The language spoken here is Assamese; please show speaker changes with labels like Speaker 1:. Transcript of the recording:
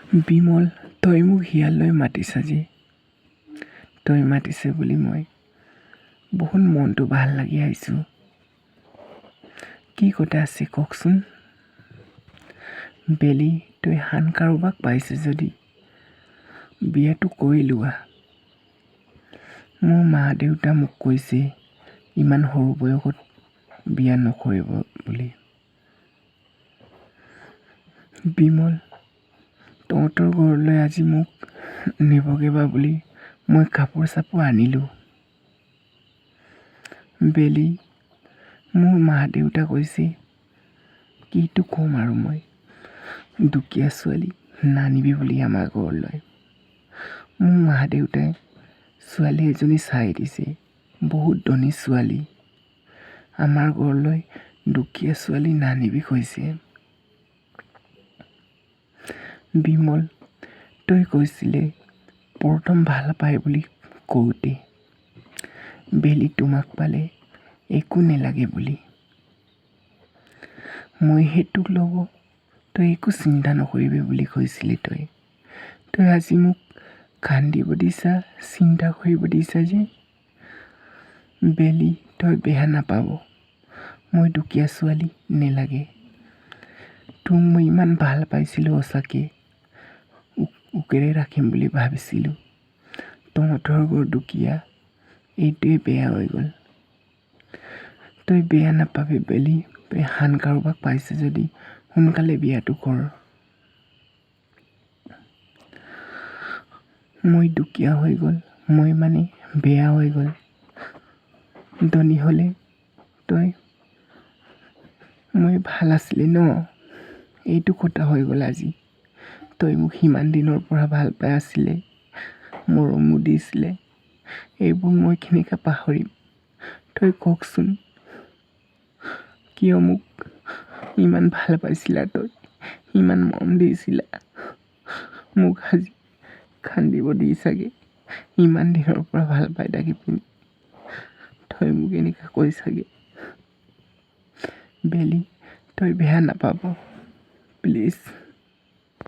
Speaker 1: বিমল, তই মোক হিয়ালৈ মাতিছা যে, তই মাতিছে বুলি মই বহুত মনটো ভাল লাগি আহিছোঁ। কি কথা আছে কওকচোন। বেলি, তই হান কাৰোবাক পাইছে যদি বিয়াটো কৰি লোৱা। মোৰ মা দেউতা মোক কৈছে ইমান সৰু বয়সত বিয়া নকৰিব বুলি। বিমল, তহঁতৰ ঘৰলৈ আজি মোক নিবগৈ বা বুলি মই কাপোৰ চাপোৰ আনিলোঁ। বেলি, মোৰ মা দেউতা কৈছে কিটো ক'ম আৰু মই, দুখীয়া ছোৱালী নানিবি বুলি আমাৰ ঘৰলৈ। মোৰ মা দেউতাই ছোৱালী এজনী চাই দিছে, বহুত ধনী ছোৱালী। আমাৰ ঘৰলৈ দুখীয়া ছোৱালী নানিবি কৈছে। বিমল, তই কৈছিলে প্ৰথম ভাল পায় বুলি কওঁতে বেলি তোমাক পালে একো নেলাগে বুলি। মই সেইটোক ল'ব তই একো চিন্তা নকৰিবি বুলি কৈছিলি তই। তই আজি মোক কান্দিব দিছা, চিন্তা কৰিব দিছা যে। বেলি, তই বেয়া নাপাব, মই দুখীয়া ছোৱালী নেলাগে। তোক মই ইমান ভাল পাইছিলোঁ সঁচাকৈ, উকেৰে ৰাখিম বুলি ভাবিছিলোঁ। তহঁতৰ ঘৰ দুখীয়া, এইটোৱে বেয়া হৈ গ'ল। তই বেয়া নাপাবি বেলি, তই হান কাৰোবাক পাইছে যদি সোনকালে বিয়াটো কৰ। মই দুখীয়া হৈ গ'ল, মই মানে বেয়া হৈ গ'ল। ধনী হ'লে তই মই ভাল আছিলি ন, এইটো কথা হৈ গ'ল আজি। তই মোক সিমান দিনৰ পৰা ভাল পাই আছিলে, মৰমো দিছিলে, এইবোৰ মই কেনেকৈ পাহৰিম। তই কওকচোন, কিয় মোক ইমান ভাল পাইছিলা তই, ইমান মৰম দিছিলা। মোক আজি কান্দিব দি চাগে, ইমান দিনৰ পৰা ভাল পাই থাকি পিনি তই মোক এনেকৈ কৈ চাগে। বেলি, তই বেয়া নাপাব প্লিজ।